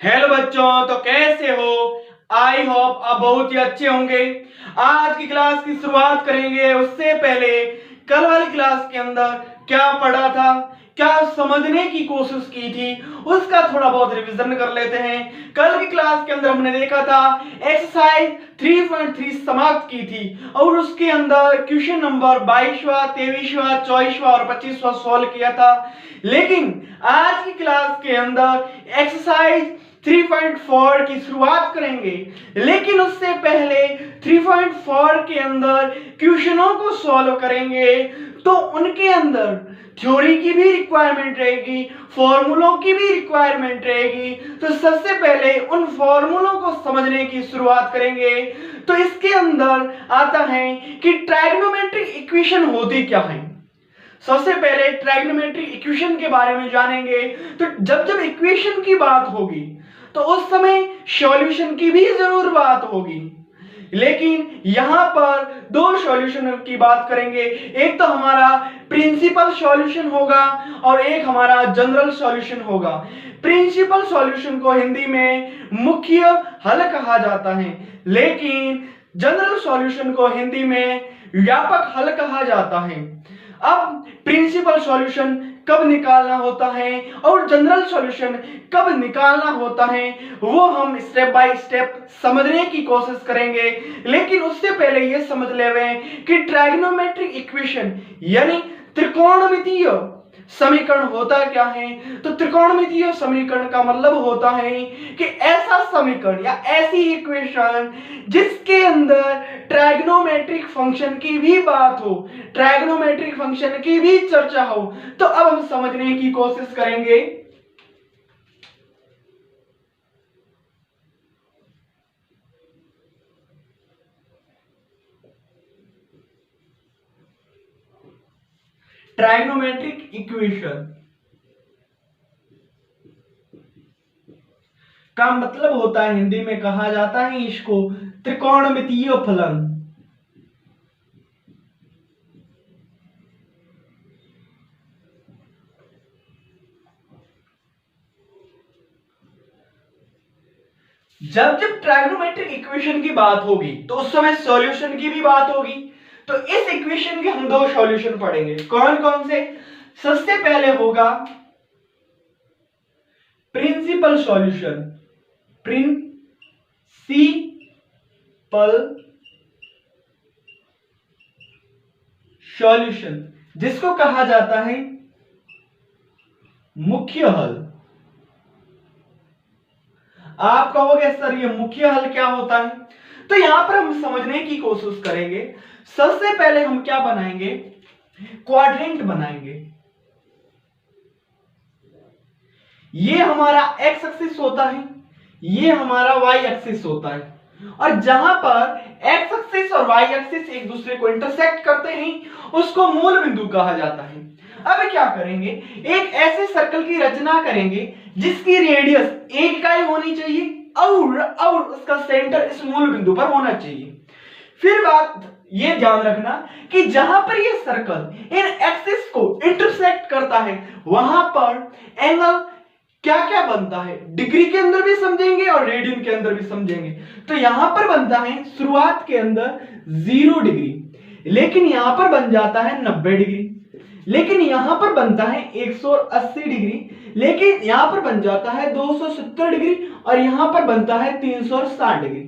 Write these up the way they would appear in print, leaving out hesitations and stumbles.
Hello बच्चों, तो कैसे हो? आई होप आप बहुत ही अच्छे होंगे। आज की क्लास की शुरुआत करेंगे उससे पहले कल वाली क्लास के अंदर क्या पढ़ा था, क्या समझने की कोशिश की थी, उसका थोड़ा बहुत रिवीजन कर लेते हैं। कल की क्लास के अंदर हमने देखा था एक्सरसाइज 3.3 समाप्त की थी और उसके अंदर क्वेश्चन नंबर 22वां, 23वां, 24वां और 25वां सॉल्व किया था। लेकिन आज की क्लास के अंदर एक्सरसाइज 3.4 की शुरुआत करेंगे, लेकिन उससे पहले 3.4 के अंदर क्वेश्चनों को सॉल्व करेंगे तो उनके अंदर थ्योरी की भी रिक्वायरमेंट रहेगी, फॉर्मूलों की भी रिक्वायरमेंट रहेगी। तो सबसे पहले उन फॉर्मूलों को समझने की शुरुआत करेंगे। तो इसके अंदर आता है कि ट्राइगोनोमेट्रिक इक्वेशन होती क्या है। सबसे पहले ट्राइगोनोमेट्रिक इक्वेशन के बारे में जानेंगे। तो जब जब इक्वेशन की बात होगी तो उस समय सॉल्यूशन की भी जरूर बात होगी, लेकिन यहां पर दो सॉल्यूशन की बात करेंगे। एक तो हमारा प्रिंसिपल सॉल्यूशन होगा और एक हमारा जनरल सॉल्यूशन होगा। प्रिंसिपल सॉल्यूशन को हिंदी में मुख्य हल कहा जाता है, लेकिन जनरल सॉल्यूशन को हिंदी में व्यापक हल कहा जाता है। अब प्रिंसिपल सॉल्यूशन कब निकालना होता है और जनरल सॉल्यूशन कब निकालना होता है वो हम स्टेप बाय स्टेप समझने की कोशिश करेंगे। लेकिन उससे पहले ये समझ लेवे कि ट्राइगोनोमेट्रिक इक्वेशन यानी त्रिकोणमितीय समीकरण होता क्या है। तो त्रिकोणमितीय समीकरण का मतलब होता है कि ऐसा समीकरण या ऐसी इक्वेशन जिसके अंदर ट्राइगोनोमेट्रिक फंक्शन की भी बात हो, ट्राइगोनोमेट्रिक फंक्शन की भी चर्चा हो। तो अब हम समझने की कोशिश करेंगे। ट्राइगोनोमेट्रिक इक्वेशन का मतलब होता है, हिंदी में कहा जाता है इसको त्रिकोणमितीय फलन। जब जब ट्राइगोनोमेट्रिक इक्वेशन की बात होगी तो उस समय सॉल्यूशन की भी बात होगी। तो इस इक्वेशन के हम दो सॉल्यूशन पढ़ेंगे। कौन कौन से? सबसे पहले होगा प्रिंसिपल सॉल्यूशन, प्रिंसिपल सॉल्यूशन जिसको कहा जाता है मुख्य हल। आप कहोगे सर ये मुख्य हल क्या होता है? तो यहां पर हम समझने की कोशिश करेंगे। सबसे पहले हम क्या बनाएंगे? क्वाड्रेंट बनाएंगे। ये हमारा एक्स एक्सिस होता है, ये हमारा वाई एक्सिस होता है, और जहां पर एक्स एक्सिस और वाई एक्सिस एक दूसरे को इंटरसेक्ट करते हैं उसको मूल बिंदु कहा जाता है। अब क्या करेंगे? एक ऐसे सर्कल की रचना करेंगे जिसकी रेडियस एक इकाई होनी चाहिए और उसका सेंटर इस मूल बिंदु पर होना चाहिए। फिर बात ये ध्यान रखना कि जहां पर ये सर्कल इन एक्सिस को इंटरसेक्ट करता है वहां पर एंगल क्या क्या बनता है, डिग्री के अंदर भी समझेंगे और रेडियन के अंदर भी समझेंगे। तो यहां पर बनता है शुरुआत के अंदर 0 डिग्री, लेकिन यहां पर बन जाता है 90 डिग्री, लेकिन यहां पर बनता है 180 डिग्री, लेकिन यहां पर बन जाता है 270 डिग्री और यहां पर बनता है 360 डिग्री।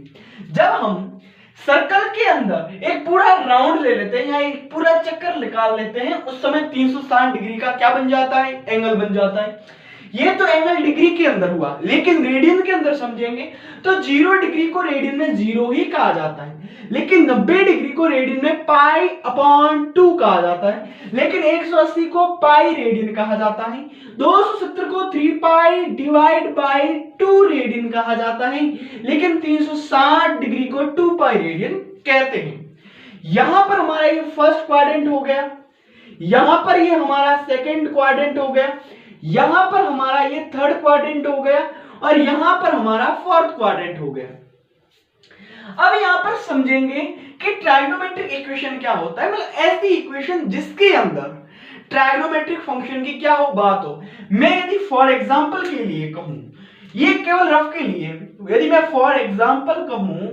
जब हम सर्कल के अंदर एक पूरा राउंड ले लेते हैं या एक पूरा चक्कर निकाल लेते हैं उस समय 360 डिग्री का क्या बन जाता है? एंगल बन जाता है। ये तो एंगल डिग्री के अंदर हुआ, लेकिन रेडियन के अंदर समझेंगे तो 0 डिग्री को रेडियन में 0 ही कहा जाता है, लेकिन 90 डिग्री को रेडियन में पाई अपॉन 2 कहा जाता है, लेकिन 180 को पाई रेडियन कहा जाता है, 270 को 3 पाई डिवाइड बाय 2 रेडियन कहा जाता है, लेकिन 360 डिग्री को 2 पाई रेडियन कहते हैं। यहां पर हमारा ये फर्स्ट क्वाड्रेंट हो गया, यहां पर ये हमारा सेकंड क्वाड्रेंट हो गया, यहां पर हमारा ये थर्ड क्वाड्रेंट हो गया और यहां पर हमारा फोर्थ क्वाड्रेंट हो गया। अब यहां पर समझेंगे कि ट्राइगोनोमेट्रिक इक्वेशन क्या होता है। मतलब ऐसी इक्वेशन जिसके अंदर ट्राइगोनोमेट्रिक फंक्शन की क्या हो बात हो। मैं यदि फॉर एग्जांपल के लिए कहूं ये केवल रफ के लिए। यदि मैं फॉर एग्जाम्पल कहूं,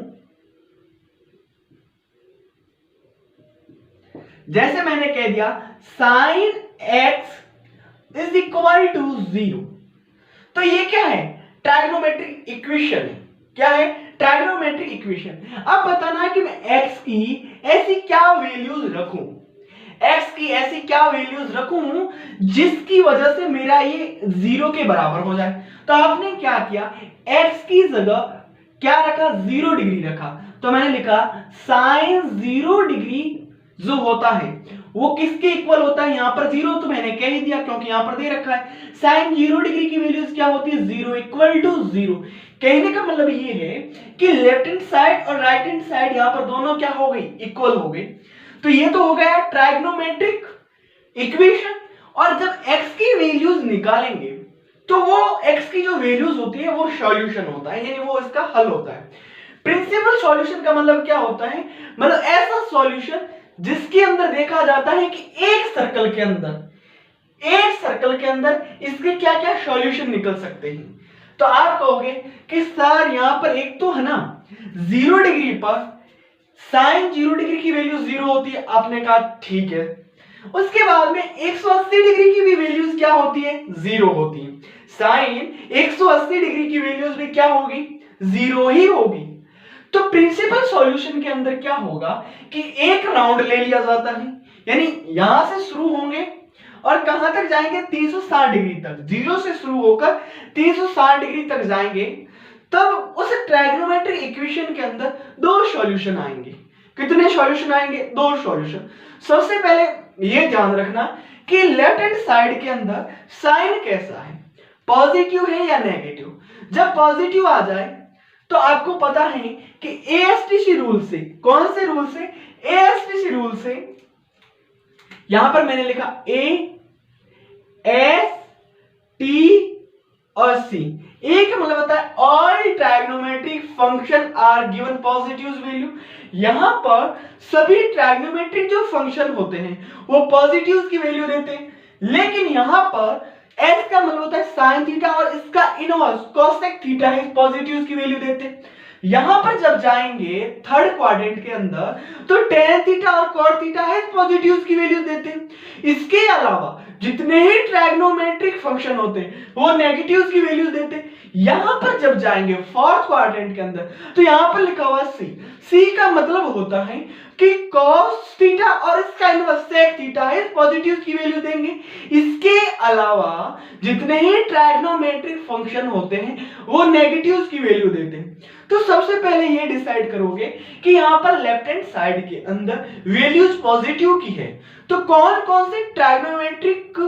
जैसे मैंने कह दिया sine x is equal to 0, तो ये क्या है? ट्राइगोनोमेट्रिक इक्वेशन है। क्या है? Trigonometric equation. अब बताना है कि मैं x की ऐसी क्या वैल्यूज रखूं, x की ऐसी क्या वैल्यूज रखूं जिसकी वजह से मेरा ये 0 के बराबर हो जाए। तो आपने क्या किया, x की जगह क्या रखा? 0 डिग्री रखा। तो मैंने लिखा साइन 0 डिग्री जो होता है वो किसके इक्वल होता है? यहां पर 0 तो मैंने कह ही दिया क्योंकि यहां पर दे रखा है। साइन 0 डिग्री की वैल्यूज क्या होती है? 0 इक्वल टू 0। कहने का मतलब ये है कि लेफ्ट हैंड साइड और राइट हैंड साइड यहां पर दोनों क्या हो गई? इक्वल हो गई। तो ये तो हो गया ट्राइगोनोमेट्रिक इक्वेशन। और जब x की वैल्यूज निकालेंगे तो वो x की जो वैल्यूज होती है वो सॉल्यूशन होता है, यानी वो इसका हल होता है। प्रिंसिपल सॉल्यूशन का मतलब क्या होता है? मतलब ऐसा सॉल्यूशन जिसके अंदर देखा जाता है कि एक सर्कल के अंदर इसके क्या क्या सॉल्यूशन निकल सकते हैं। तो आप कहोगे कि सर यहां पर एक तो है ना 0 डिग्री पर साइन 0 डिग्री की वैल्यू 0 होती है। आपने कहा ठीक है। उसके बाद में 180 डिग्री की भी वैल्यूज क्या होती है? 0 होती है। साइन 180 डिग्री की वैल्यूज भी क्या होगी? 0 ही होगी। तो प्रिंसिपल सॉल्यूशन के अंदर क्या होगा कि एक राउंड ले लिया जाता है, यानी यहां से शुरू होंगे और कहां तक जाएंगे? 360 डिग्री तक। 0 से शुरू होकर 360 डिग्री तक जाएंगे। तब उस ट्राइगोनोमेट्रिक इक्वेशन के अंदर 2 सॉल्यूशन आएंगे। कितने सॉल्यूशन आएंगे? 2 सॉल्यूशन। सबसे पहले ये ध्यान रखना कि लेफ्ट हैंड साइड के अंदर साइन कैसा है, पॉजिटिव है या नेगेटिव। जब पॉजिटिव आ जाए तो आपको पता है कि एएसटीसी रूल से, कौन से रूल से? एएसटीसी रूल से। यहां पर मैंने लिखा ए एस टी और सी। ए का मतलब होता है all trigonometric function are given positive value. यहां पर सभी ट्राइगोनोमेट्रिक जो फंक्शन होते हैं वो पॉजिटिव की वैल्यू देते हैं। लेकिन यहां पर एस का मतलब होता है साइन थीटा और इसका इनवर्स कोसेक थीटा है, पॉजिटिव की वैल्यू देते हैं। यहां पर जब जाएंगे थर्ड क्वाड्रेंट के अंदर तो टेन थीटा और कॉट थीटा है, पॉजिटिव की वैल्यू देते हैं। इसके अलावा जितने ही ट्राइगोनोमेट्रिक फंक्शन होते हैं वो नेगेटिव की वैल्यू देते हैं। यहां पर जब जाएंगे फोर्थ क्वाड्रेंट के अंदर तो यहां पर लिखा हुआ सी। सी का मतलब होता है कि cos थीटा और इसका इनवर्स sec थीटा है, पॉजिटिव की वैल्यू देंगे। इसके अलावा जितने ही ट्राइगोनोमेट्रिक फंक्शन होते हैं वो नेगेटिव की वैल्यू देते हैं। तो सबसे पहले ये डिसाइड करोगे कि यहां पर लेफ्ट हैंड साइड के अंदर वैल्यूज पॉजिटिव की है तो कौन कौन से ट्राइगोनोमेट्रिक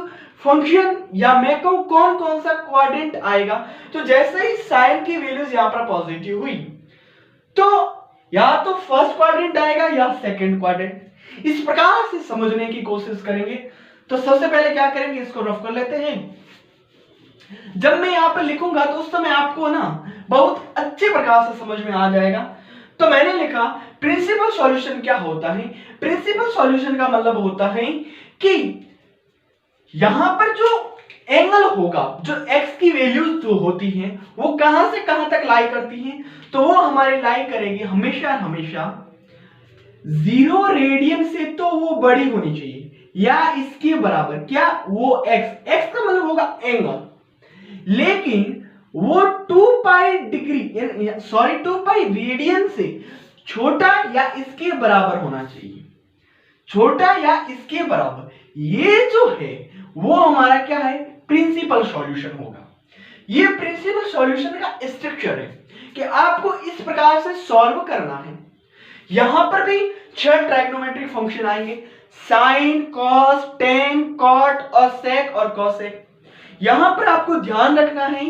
फंक्शन या मैं कहूं कौन कौन सा क्वाड्रेंट आएगा। तो जैसे ही साइन की वैल्यूज यहां पर पॉजिटिव हुई तो या तो फर्स्ट क्वाड्रेंट आएगा या सेकंड क्वाड्रेंट। इस प्रकार से समझने की कोशिश करेंगे। तो सबसे पहले क्या करेंगे, इसको रफ कर लेते हैं। जब मैं यहां पर लिखूंगा तो उस समय आपको ना बहुत अच्छे प्रकार से समझ में आ जाएगा। तो मैंने लिखा प्रिंसिपल सॉल्यूशन क्या होता है। प्रिंसिपल सॉल्यूशन का मतलब होता है कि यहां पर जो एंगल होगा, जो x की वैल्यूज जो होती हैं वो कहां से कहां तक लाई करती हैं, तो वो हमारे लाई करेंगे हमेशा हमेशा 0 रेडियन से तो वो बड़ी होनी चाहिए या इसके बराबर। क्या? वो x का मतलब होगा एंगल, लेकिन वो 2 pi degree sorry 2 pi radian से छोटा या इसके बराबर होना चाहिए। छोटा या इसके बराबर, ये जो है वो हमारा क्या है? प्रिंसिपल सॉल्यूशन होगा। ये प्रिंसिपल सॉल्यूशन का स्ट्रक्चर है कि आपको इस प्रकार से सॉल्व करना है। यहां पर भी 6 ट्राइगोनोमेट्रिक फंक्शन आएंगे, साइन, कॉस, टेन, कॉट और सेक और कोसेक। यहां पर आपको ध्यान रखना है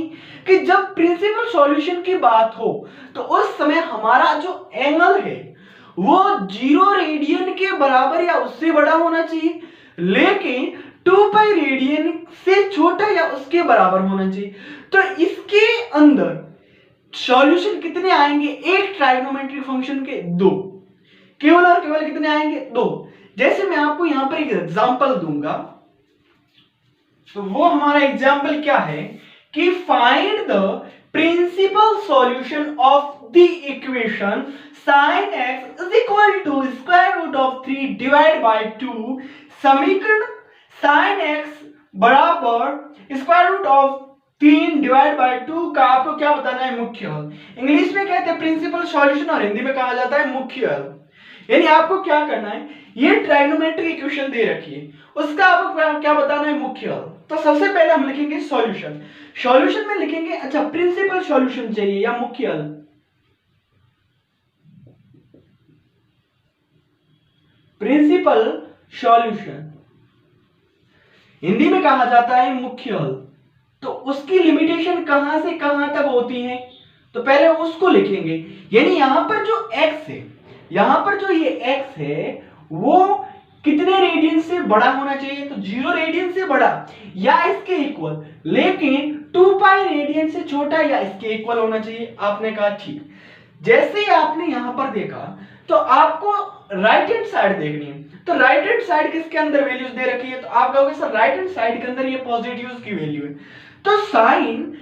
कि जब प्रिंसिपल सॉल्यूशन की बात हो तो उस समय हमारा जो एंगल है वो 0 रेडियन के बराबर या उससे बड़ा होना चाहिए, लेकिन 2 पाई रेडियन से छोटा या उसके बराबर होना चाहिए। तो इसके अंदर सॉल्यूशन कितने आएंगे? एक ट्राइगोनोमेट्रिक फंक्शन के 2, केवल और केवल कितने आएंगे? 2। जैसे मैं आपको यहां पर एक एग्जांपल दूंगा, तो वो हमारा एग्जांपल क्या है कि find the principal solution of the equation sin x is equal to square root of 3 divided by 2। समीकरण sin x बराबर square root of 3 divide by 2 का आपको क्या बताना है? मुख्य हल। इंग्लिश में कहते हैं प्रिंसिपल सॉल्यूशन और हिंदी में कहा जाता है मुख्य हल। यानी आपको क्या करना है, ये ट्राइगोनोमेट्रिक इक्वेशन दे रखी है, उसका आपको क्या बताना है? मुख्य हल। तो सबसे पहले हम लिखेंगे सॉल्यूशन। सॉल्यूशन में लिखेंगे, अच्छा प्रिंसिपल सॉल्यूशन चाहिए या मुख्य हल? प्रिंसिपल सॉल्यूशन हिंदी में कहा जाता है मुख्य हल। तो उसकी लिमिटेशन कहां से कहां तक होती है? तो पहले उसको लिखेंगे। यानी यहां पर जो x है, यहां पर जो ये x है वो कितने रेडियन से बड़ा होना चाहिए? तो 0 रेडियन से बड़ा या इसके इक्वल, लेकिन 2 पाई रेडियन से छोटा या इसके इक्वल होना चाहिए। आपने कहा ठीक। जैसे ही आपने यहां पर देखा तो आपको राइट हैंड साइड देखनी है। तो राइट हैंड साइड किसके अंदर वैल्यूज दे रखी है? तो आप कहोगे सर राइट हैंड साइड के अंदर ये पॉजिटिव्स की वैल्यू है। तो साइन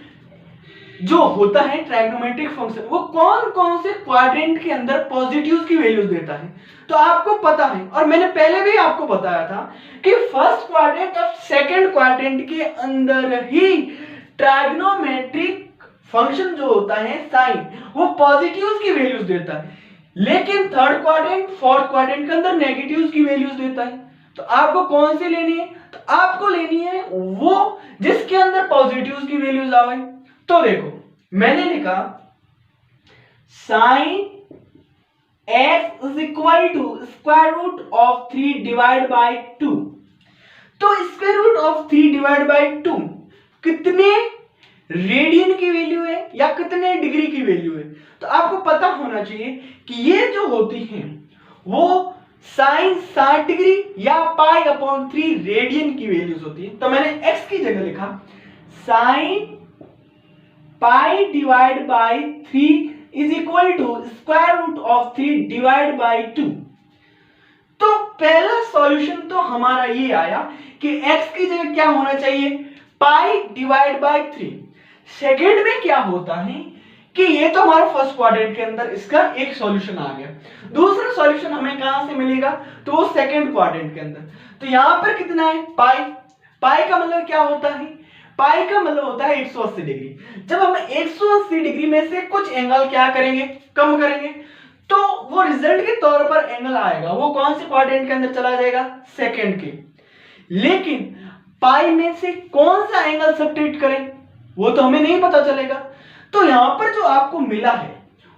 जो होता है ट्राइगोनोमेट्रिक फंक्शन, वो कौन कौन से क्वाड्रेंट के अंदर पॉजिटिव्स की वैल्यूज देता है? तो आपको पता है, और मैंने पहले भी आपको बताया था कि फर्स्ट क्वाड्रेंट और सेकंड क्वाड्रेंट के अंदर ही ट्राइगोनोमेट्रिक फंक्शन जो होता है साइन, वो पॉजिटिव्स की वैल्यूज देता है, लेकिन थर्ड क्वाड्रेंट फोर्थ क्वाड्रेंट के अंदर नेगेटिव्स की वैल्यूज देता है। तो आपको कौन सी लेनी है? तो आपको लेनी है वो जिसके अंदर पॉजिटिव्स की वैल्यूज आवे। तो देखो मैंने लिखा sine x is equal to square root of 3 divide by 2। तो square root of 3 divide by 2 कितने रेडियन की वैल्यू है या कितने डिग्री की वैल्यू है? तो आपको पता होना चाहिए कि ये जो होती हैं वो साइन 60 डिग्री या पाई अपॉन 3 रेडियन की वैल्यूज होती है। तो मैंने x की जगह लिखा sine pi divide by 3 is equal to square root of 3 divide by 2। तो पहला सॉल्यूशन तो हमारा ये आया कि x की जगह क्या होना चाहिए? पाई डिवाइड बाय 3। सेकेंड में क्या होता है कि ये तो हमारा फर्स्ट क्वाड्रेंट के अंदर इसका एक सॉल्यूशन आ गया। दूसरा सॉल्यूशन हमें कहां से मिलेगा? तो वो सेकेंड क्वाड्रेंट के अंदर। तो यहां पर कितना है? पाई। पाई का मतलब क्या होता है? पाई का मतलब होता है 180 डिग्री। जब हम 180 डिग्री में से कुछ एंगल क्या करेंगे? कम करेंगे, तो वो रिजल्ट के तौर पर एंगल आएगा, वो कौन से क्वाड्रेंट के अंदर चला जाएगा? सेकेंड के। लेकिन पाई में से कौन सा एंगल सब्ट्रैक्ट करें वो तो हमें नहीं पता चलेगा। तो यहां पर जो आपको मिला है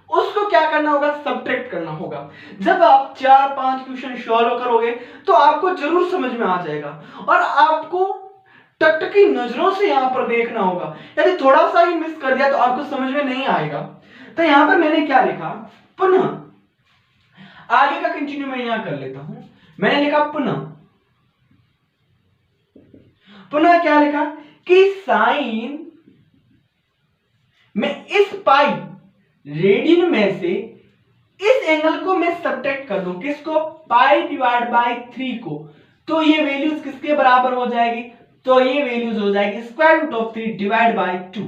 उसको क्या करना होगा? सब्ट्रैक्ट करना होगा। जब आप 4-5 क्वेश्चन सॉल्व करोगे तो आपको जरूर समझ में आ जाएगा, और आपको टकटकी नजरों से यहां पर देखना होगा। यदि थोड़ा सा ही मिस कर दिया तो आपको समझ में नहीं आएगा। तो यहां पर मैंने क्या लिखा? पुनः आगे का कंटिन्यू मैं यहां कर लेता हूं। मैंने लिखा पुनः क्या लिखा कि साइन में इस पाई रेडियन में से इस एंगल को मैं सब्ट्रैक्ट कर दूं। किसको? पाई डिवाइड बाय 3 को। तो ये वैल्यूज किसके बराबर हो जाएगी? तो ये वैल्यूज हो जाएगी square root of 3 divide by 2।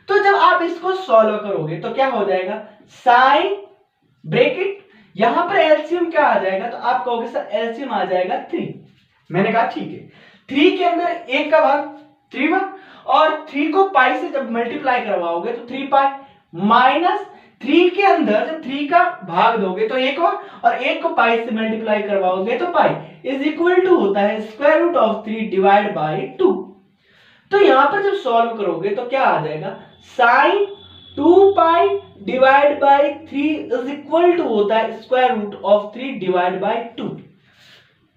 तो जब आप इसको सॉल्व करोगे तो क्या हो जाएगा? साइन ब्रैकेट, यहां पर एलसीएम क्या आ जाएगा? तो आप कहोगे सर एलसीएम आ जाएगा 3। मैंने कहा ठीक है। 3 के अंदर 1 का भाग 3 भाग, और 3 को पाई से जब मल्टीप्लाई करवाओगे तो 3 पाई, माइनस 3 के अंदर जब 3 का भाग दोगे तो 1 और 1 को पाई से मल्टीप्लाई करवाओगे तो पाई इज इक्वल टू होता है square root of 3 divide by 2। तो यहां पर जब सॉल्व करोगे तो क्या आ जाएगा? Sine 2 pi divide by 3 is equal to होता है square root of 3 divide by 2।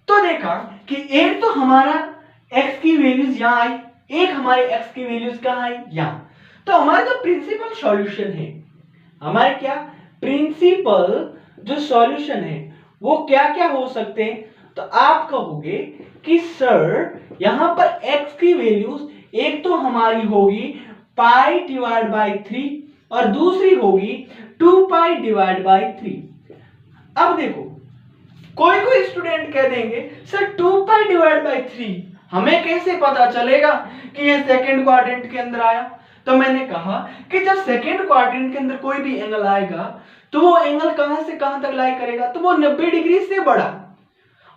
तो देखा कि एक तो हमारा x की वैल्यूज यहां आई, एक हमारे x की वैल्यूज कहां आई? यहां। तो हमारा जो प्रिंसिपल सॉल्यूशन है, हमारे क्या प्रिंसिपल जो सॉल्यूशन है वो क्या क्या हो सकते हैं? तो आप कहोगे कि सर यहां पर x की वैल्यूज एक तो हमारी होगी पाई डिवाइड बाय 3 और दूसरी होगी 2 पाई डिवाइड बाय 3। अब देखो कोई स्टूडेंट कह देंगे सर 2 पाई डिवाइड बाय 3 हमें कैसे पता चलेगा कि ये सेकंड क्वाड्रेंट के अंदर आया? तो तो मैंने कहा कि जब सेकेंड क्वाड्रेंट के अंदर कोई भी एंगल आएगा तो वो एंगल कहां से कहां तक लाई करेगा, तो वो 90 डिग्री से बड़ा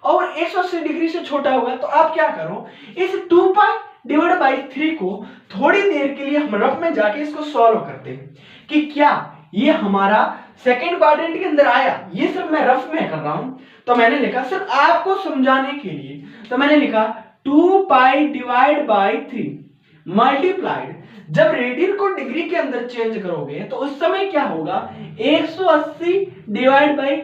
और 180 डिग्री से छोटा होगा। तो आप क्या करो, इस 2 पाई डिवाइड बाई 3 को थोड़ी देर के लिए हम रफ में जाके इसको सॉल्व करते हैं कि क्या ये हमारा सेकेंड क्वाड्रेंट के अंदर आया। ये सब मैं रफ में कर रहा हूं, तो मैंने लिखा सिर्फ आपको समझाने के लिए, तो मैंने लिखा 2 पाई डिवाइड बाई 3 मल्टीप्लाइड, जब रेडियन को डिग्री के अंदर चेंज करोगे तो उस समय क्या होगा, 180 डिवाइड बाई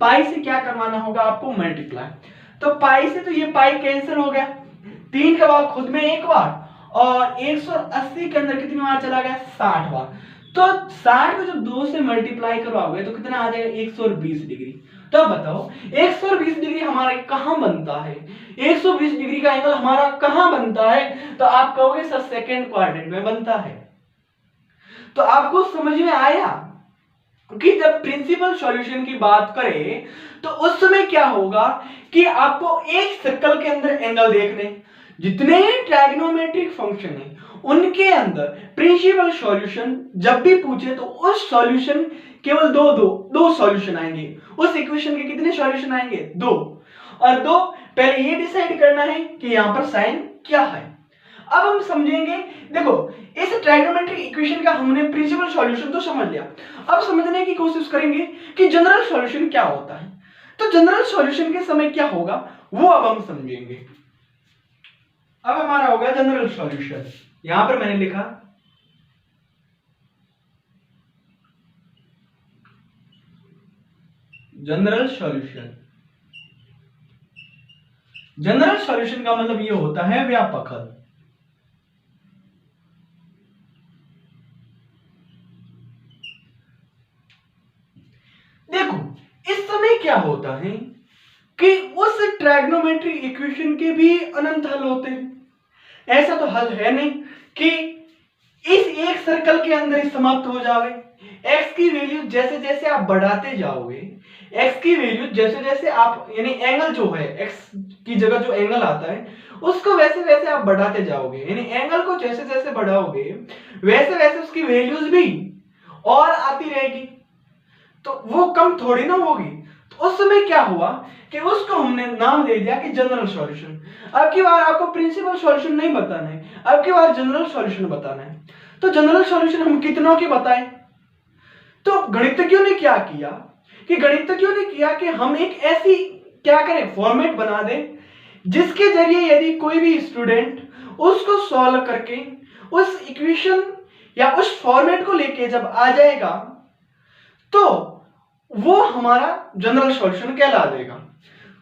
पाई से क्या करवाना होगा आपको, मल्टीप्लाई। तो पाई से तो ये पाई कैंसिल हो गया, 3 के बाद खुद में एक बार, और 180 के अंदर कितनी बार चला गया, 60 बार। तो 60 को जब 2 से मल्टीप्लाई करवाओगे तो कितना आ जाएगा, 120 डिग्री। तो अब बताओ 120 डिग्री हमारा कहां बनता है, 120 डिग्री का एंगल हमारा कहां बनता है, तो आप कहोगे सर सेकेंड क्वाड्रेंट में बनता है। तो आपको समझ में आया कि जब प्रिंसिपल सॉल्यूशन की बात करें तो उस समय क्या होगा कि आपको एक सर्कल के अंदर एंगल देखने, जितने ट्रायगोनोमेट्रिक फंक्शन है उनके अंदर प्रिंसिपल सॉल्यूशन जब भी पूछे तो उस सॉल्यूशन केवल दो सॉल्यूशन आएंगे। उस इक्वेशन के कितने सॉल्यूशन आएंगे, 2। और 2 पहले ये डिसाइड करना है कि यहां पर साइन क्या है। अब हम समझेंगे, देखो इस ट्रायगोनोमेट्रिक इक्वेशन का हमने प्रिंसिपल सॉल्यूशन तो समझ लिया, अब समझने की कोशिश करेंगे कि जनरल सॉल्यूशन क्या होता है। तो जनरल सॉल्यूशन के समय क्या होगा वो अब हम समझेंगे। अब हमारा हो गया जनरल सॉल्यूशन, यहां पर मैंने लिखा जनरल सॉल्यूशन। जनरल सॉल्यूशन का मतलब ये होता है व्यापक हल। देखो इस समय क्या होता है कि उस ट्रायगोनोमेट्रिक इक्वेशन के भी अनंत हल होते हैं। ऐसा तो हल है नहीं कि इस एक सर्कल के अंदर ही समाप्त हो जावे। x की वैल्यू जैसे जैसे आप बढ़ाते जाओगे, x की वैल्यू जैसे जैसे आप यानी एंगल जो है x की जगह जो एंगल आता है उसको वैसे वैसे आप बढ़ाते जाओगे, यानी एंगल को जैसे जैसे बढ़ाओगे वैसे वैसे उसकी वैल्यूज भी और आती रहेगी, तो वो कम थोड़ी ना होगी। तो उस समय क्या हुआ कि उसको हमने नाम दे दिया कि जनरल सॉल्यूशन। अब की बार आपको प्रिंसिपल सॉल्यूशन नहीं बताना है, अब की बार जनरल सॉल्यूशन बताना है। तो जनरल सॉल्यूशन हम कितनों के बताएं, तो गणितज्ञों ने क्या किया कि गणितज्ञों ने किया कि हम एक ऐसी क्या करें फॉर्मेट बना दें जिसके जरिए यदि कोई भी स्टूडेंट उसको सॉल्व करके उस इक्वेशन या उस फॉर्मेट को लेके जब आ जाएगा तो वो हमारा जनरल सॉल्यूशन कहला देगा।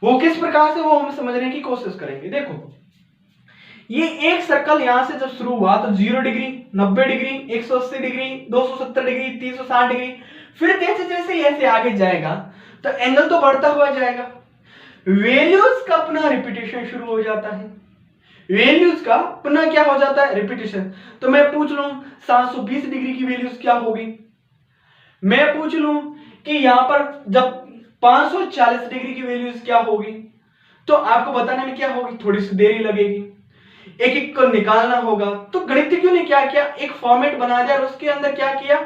वो किस प्रकार से वो हम समझने की कोशिश करेंगे। देखो ये एक सर्कल यहां से जब शुरू हुआ तो 0 degree, 90 degree, 180 degree, 270 degree, 360 degree, फिर जैसे जैसे ऐसे आगे जाएगा तो एंगल तो बढ़ता हुआ जाएगा। वैल्यूज का पुनः रिपीटेशन शुरू हो जाता है, वैल्यूज का पुनः क्या हो जाता है, रिपीटेशन। तो मैं पूछ लूं 720 डिग्री की वैल्यूज क्या होगी, मैं पूछ लूं कि यहां पर जब 540 डिग्री की वैल्यूज क्या होगी, तो आपको बताने में क्या होगी, थोड़ी सी देरी लगेगी, एक एक को निकालना होगा। तो गणितज्ञों ने क्या किया, एक फॉर्मेट बना दिया और उसके अंदर क्या किया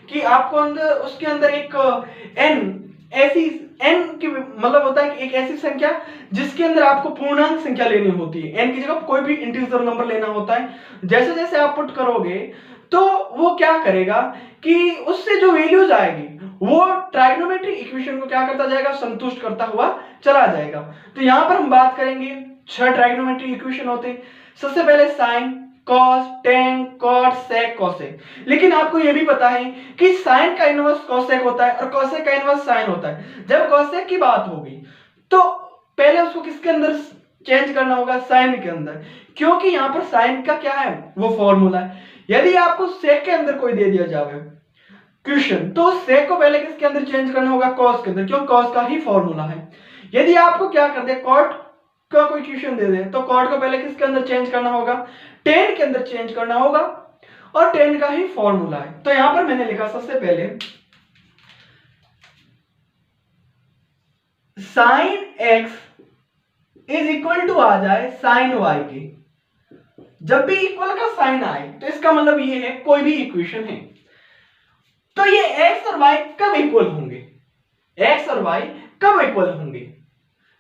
कि आपको अंदर उसके अंदर एक n ऐसी n की मतलब होता है कि एक ऐसी संख्या जिसके अंदर आपको पूर्णांक संख्या लेनी होती है, n की जगह कोई भी इंटीजर नंबर लेना होता है। जैसे जैसे आप पुट करोगे तो वो क्या करेगा कि उससे जो वैल्यूज आएगी वो ट्रायगोनोमेट्रिक इक्वेशन को क्या करता जाएगा, संतुष्ट करता हुआ चला जाएगा। तो यहां पर हम बात करेंगे 6 ट्रायगोनोमेट्रिक इक्वेशन होते हैं। सबसे पहले साइन, कॉस, टेन, कॉट, सेक, कोसेक। लेकिन आपको यह भी पता है कि साइन का इनवर्स कोसेक होता है और कोसेक का इनवर्स साइन होता है। जब कोसेक की बात होगी तो पहले उसको किसके अंदर चेंज करना होगा, साइन के अंदर, क्योंकि यहां पर साइन का क्या है, वो फॉर्मूला है। यदि आपको सेक के अंदर कोई दे दिया जाए क्वेश्चन तो सेक को पहले किसके अंदर चेंज करना होगा, कॉस के अंदर, क्योंकि कॉस का ही फॉर्मूला है। यदि आपको क्या कर दे, कॉट का कोई क्वेश्चन दे दे तो कॉट को पहले किसके अंदर चेंज करना होगा, टेन के अंदर चेंज करना होगा और टेन का ही फॉर्मूला है। तो यहां पर मैंने लिखा सबसे पहले sine X is equal to आ जाए साइन वाई के, जब भी इक्वल का साइन आए तो इसका मतलब ये है कोई भी इक्वेशन है तो ये x और y कब इक्वल होंगे, x और y कब इक्वल होंगे,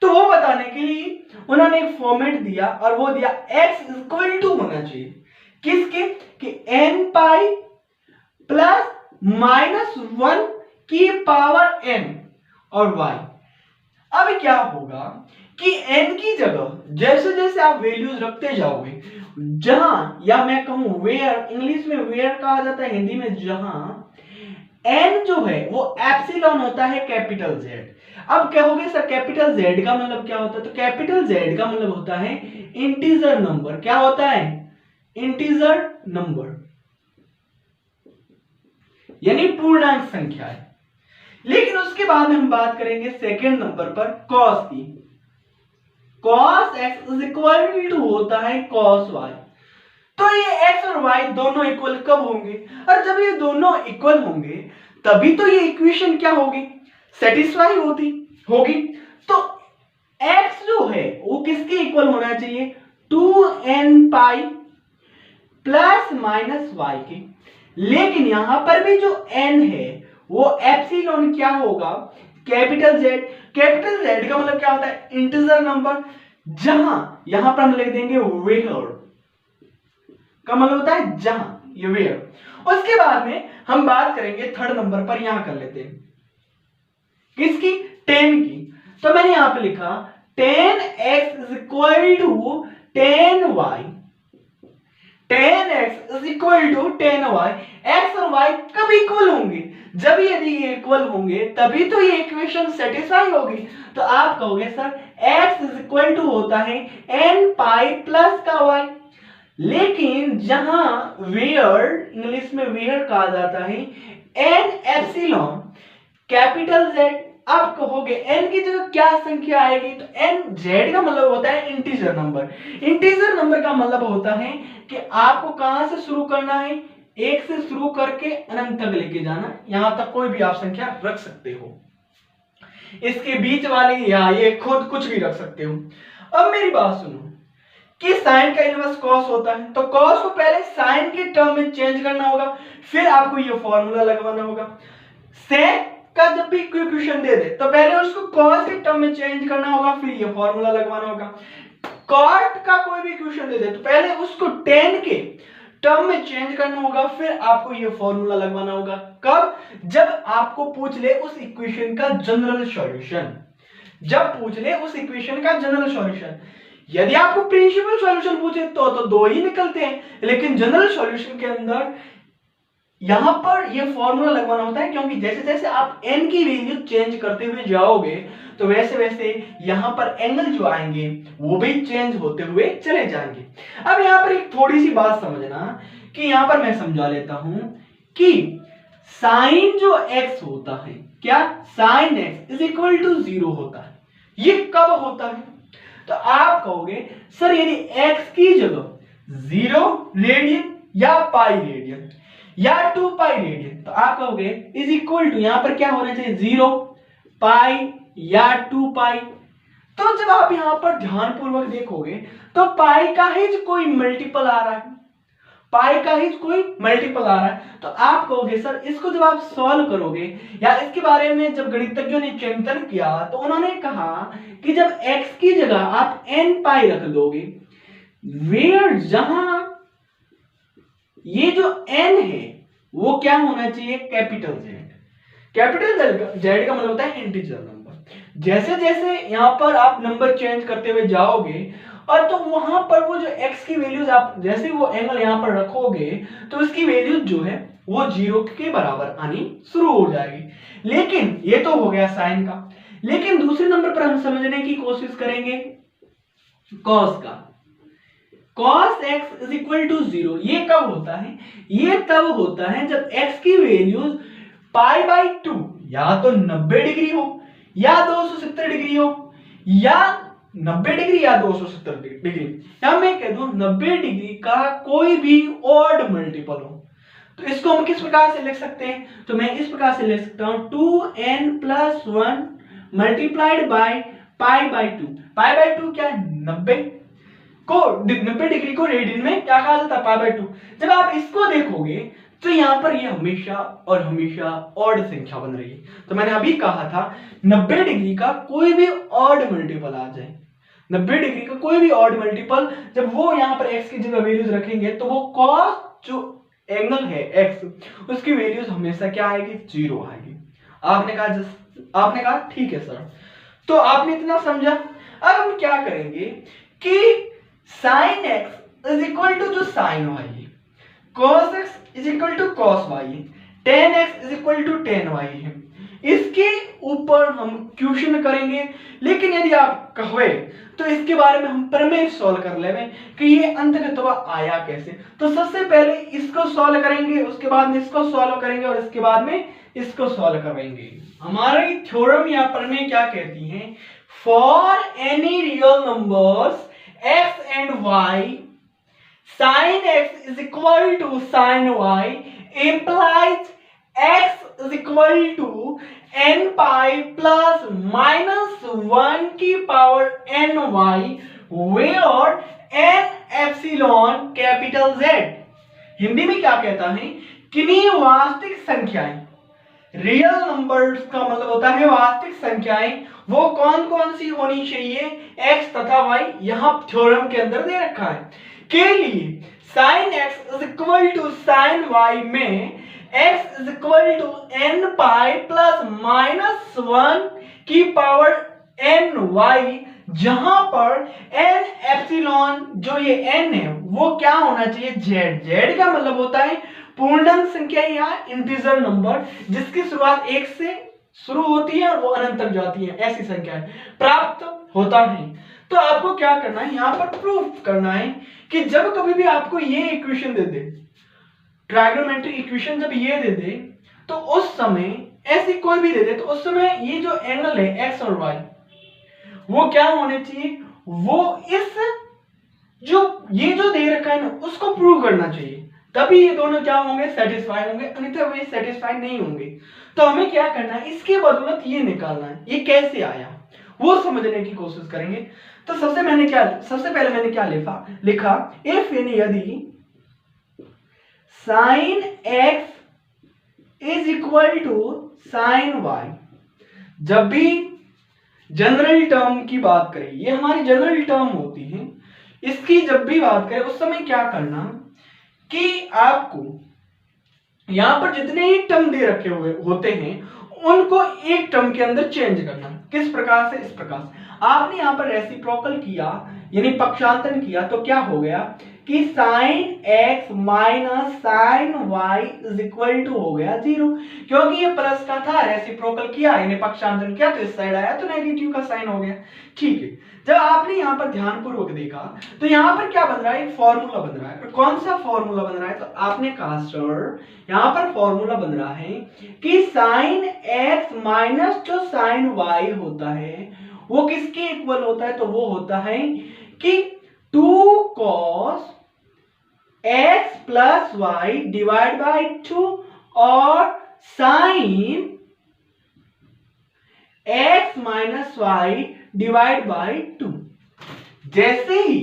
तो वो बताने के लिए उन्होंने एक फॉर्मेट दिया और वो दिया x इक्वल टू होना चाहिए किसके, कि n पाई प्लस माइनस 1 की पावर n और y। अब क्या होगा कि n की जगह जैसे जैसे आप वैल्यूज रखते जाओगे, जहां या मैं कहूं वेयर, इंग्लिश में वेयर कहा जाता है, हिंदी में जहां n जो है वो एप्सिलॉन होता है कैपिटल Z। अब कहोगे सर कैपिटल Z का मतलब क्या होता है, तो कैपिटल Z का मतलब होता है इंटीजर नंबर। क्या होता है, इंटीजर नंबर, यानी पूर्णांक संख्या है। लेकिन उसके बाद में हम बात करेंगे सेकंड नंबर पर कॉस की। Cos x is equal to होता है कॉस y। तो ये x और y दोनों इक्वल कब होंगे, और जब ये दोनों इक्वल होंगे तभी तो ये इक्वेशन क्या होगी, सेटिस्फाई होगी। तो x जो है वो किसके इक्वल होना चाहिए, 2n pi plus minus y के। लेकिन यहां पर भी जो n है वो एप्सिलॉन क्या होगा, कैपिटल Z। कैपिटल Z का मतलब क्या होता है, इंटीजर नंबर, जहां यहां पर हम लिख देंगे वेयर का मतलब होता है जहां, ये वेयर। उसके बाद में हम बात करेंगे थर्ड नंबर पर, यहां कर लेते हैं किसकी, 10 की। तो मैंने यहां पे लिखा 10x is equal to 10y, 10x is equal to 10y। x और y कब इक्वल होंगे, जब यदि ये इक्वल होंगे तभी तो ये इक्वेशन सेटिस्फाई होगी। तो आप कहोगे sir x is equal to होता है n पाई प्लस का y। लेकिन जहां वेयर, इंग्लिश में वेयर कहा जाता है n एप्सिलॉन कैपिटल Z। आप कहोगे n की जगह क्या संख्या आएगी, तो n z का मतलब होता है इंटीजर नंबर। इंटीजर नंबर का मतलब होता है कि आपको कहां से शुरू करना है, एक से शुरू करके अनंत तक लेके जाना। यहां तक कोई भी आप संख्या रख सकते हो, इसके बीच वाली या ये खुद कुछ भी रख सकते हो। अब मेरी बात सुनो कि साइन का इनवर्स कॉस होता है, तो कॉस को पहले साइन के टर्म में चेंज करना होगा, फिर आपको ये फॉर्मूला लगवाना होगा। सेक का जब भी इक्वेशन दे दे तो पहले उसको कॉस के टर्म में चेंज करना होगा, फिर ये फॉर्मूला लगवाना होगा। कॉट का कोई भी इक्वेशन दे दे तो पहले उसको tan के टर्म में चेंज करना होगा, फिर आपको ये फॉर्मूला लगवाना होगा। कब, जब आपको पूछ ले उस इक्वेशन का जनरल सॉल्यूशन, जब पूछ ले उस इक्वेशन का जनरल सॉल्यूशन। यदि आपको प्रिंसिपल सॉल्यूशन पूछे तो दो ही निकलते हैं, लेकिन जनरल सॉल्यूशन के अंदर यहां पर ये फॉर्मूला लगवाना होता है, क्योंकि जैसे जैसे आप n की वैल्यू चेंज करते हुए जाओगे तो वैसे वैसे यहां पर एंगल जो आएंगे वो भी चेंज होते हुए चले जाएंगे। अब यहां पर एक थोड़ी सी बात समझना कि यहां पर मैं समझा लेता हूं कि साइन जो x होता है, क्या sine x is equal to 0 होता है, ये कब होता है, तो आप कहोगे सर यदि x की जगह 0 रेडियन या पाई रेडियन या 2 पाई रेडियन, तो आप कहोगे इज इक्वल टू यहां पर क्या होना चाहिए, 0 पाई या 2 पाई। तो जब आप यहां पर ध्यानपूर्वक देखोगे तो पाई का ही कोई मल्टीपल आ रहा है, पाई का ही कोई मल्टीपल आ रहा है, तो आप कहोगे सर इसको जब आप सॉल्व करोगे या इसके बारे में जब गणितज्ञों ने चिंतन किया तो उन्होंने कहा कि जब x की जगह आप n पाई रख दोगे, वेयर जहां ये जो n है वो क्या होना चाहिए, कैपिटल Z। कैपिटल Z का मतलब होता है इंटीजर नंबर। जैसे जैसे यहां पर आप नंबर चेंज करते हुए जाओगे और तो वहां पर वो जो x की वैल्यूज आप जैसे वो एंगल यहां पर रखोगे तो उसकी वैल्यूज जो है वो 0 के बराबर आनी शुरू हो जाएगी। लेकिन ये तो हो गया साइन का, लेकिन दूसरे नंबर पर हम समझने की कोशिश करेंगे कॉस का। cos x is equal to 0 ये कब होता है, ये तब होता है जब x की वैल्यूज पाई बाई 2 या तो 90 डिग्री हो या 270 डिग्री हो या 90 डिग्री या 270 डिग्री, या मैं कह दूं 90 डिग्री का कोई भी ऑड मल्टीपल हो। तो इसको हम किस प्रकार से लिख सकते हैं, तो मैं इस प्रकार से लिख सकता हूं 2n plus 1 multiplied by pi by 2। Pi by 2 क्या है, 90। को 90 डिग्री को रेडियन में क्या कहा जाता है, पाई बाय 2। जब आप इसको देखोगे तो यहाँ पर ये हमेशा और हमेशा ऑड संख्या बन रही है। तो मैंने अभी कहा था 90 डिग्री का कोई भी ऑड मल्टीपल आ जाए, 90 डिग्री का कोई भी ऑड मल्टीपल जब वो यहाँ पर x की जगह वैल्यूज रखेंगे तो वो cos जो एंगल है x उसकी वैल्यूज हमेशा क्या आएगी, 0 आएगी। आपने कहा ठीक है सर, तो आपने इतना समझा। अब हम क्या करेंगे कि sin x is equal to जो sin y है, cos x is equal to cos y है, tan x is equal to tan y है, इसके ऊपर हम क्वेश्चन करेंगे। लेकिन यदि आप कहे तो इसके बारे में हम प्रमेय सॉल्व कर लेंगे कि ये अंततः आया कैसे। तो सबसे पहले इसको सॉल्व करेंगे, उसके बाद में इसको सॉल्व करेंगे और इसके बाद में इसको सॉल्व करेंगे। हमारी थ्योरम या प्रमेय क्या कहती है, for any real numbers x and y sin x is equal to sin y implies x is equal to n pi plus minus 1 की power n y where n epsilon capital Z। Hindi में क्या कहता है, किन्हीं वास्तविक संख्याएं, real numbers का मतलब होता है वास्तविक संख्याएं, वो कौन कौन सी होनी चाहिए, x तथा y यहां थ्योरम के अंदर दे रखा है। के लिए sin x is equal to sin y में x is equal to n pi plus minus 1 की पावर n y, जहां पर n एप्सिलॉन जो ये n है वो क्या होना चाहिए, z का मतलब होता है पूर्णांक संख्या या इंटीजर नंबर जिसकी शुरुआत 1 से शुरू होती है और वो अनंत तक जाती है, ऐसी संख्या प्राप्त होता है। तो आपको क्या करना है, यहां पर प्रूफ करना है कि जब कभी भी आपको ये इक्वेशन दे दे, ट्रायगोनोमेट्रिक इक्वेशन जब ये दे दे तो उस समय ऐसी कोई भी दे दे तो उस समय ये जो एंगल है x और y वो क्या होने चाहिए, वो इस जो ये जो दे रखा है ना उसको प्रूव करना चाहिए, तभी ये दोनों क्या होंगे, सेटिस्फाई होंगे, अन्यथा वे सेटिस्फाई नहीं होंगे। तो हमें क्या करना है, इसके बदौलत ये निकालना है, ये कैसे आया वो समझने की कोशिश करेंगे। तो सबसे पहले मैंने क्या लिखा इफ यदि sin x is equal to sin y, जब भी जनरल टर्म की बात करें, ये हमारी जनरल टर्म होती है, इसकी जब भी बात करें उस समय क्या करना कि आपको यहां पर जितने ही टर्म दे रखे हुए होते हैं उनको एक टर्म के अंदर चेंज करना। किस प्रकार से, इस प्रकार से आपने यहां पर रेसिप्रोकल किया यानी पक्षांतरण किया तो क्या हो गया कि sin x minus sin y is equal to हो गया 0, क्योंकि ये प्लस का था, रेसिप्रोकल किया यानी पक्षांतरण किया तो इस साइड आया तो नेगेटिव का साइन हो गया। ठीक है, जब आपने यहाँ पर ध्यानपूर्वक देखा तो यहाँ पर क्या बन रहा है, फॉर्मूला बन रहा है। कौन सा फॉर्मूला बन रहा है, तो आपने कहा सर यहाँ पर फॉर्मूला बन रहा है कि sin x माइनस जो sin y होता है वो किसके इक्वल होता है, तो वो होता है कि 2 cos x plus y divide by 2 और sin x minus y divide by 2। जैसे ही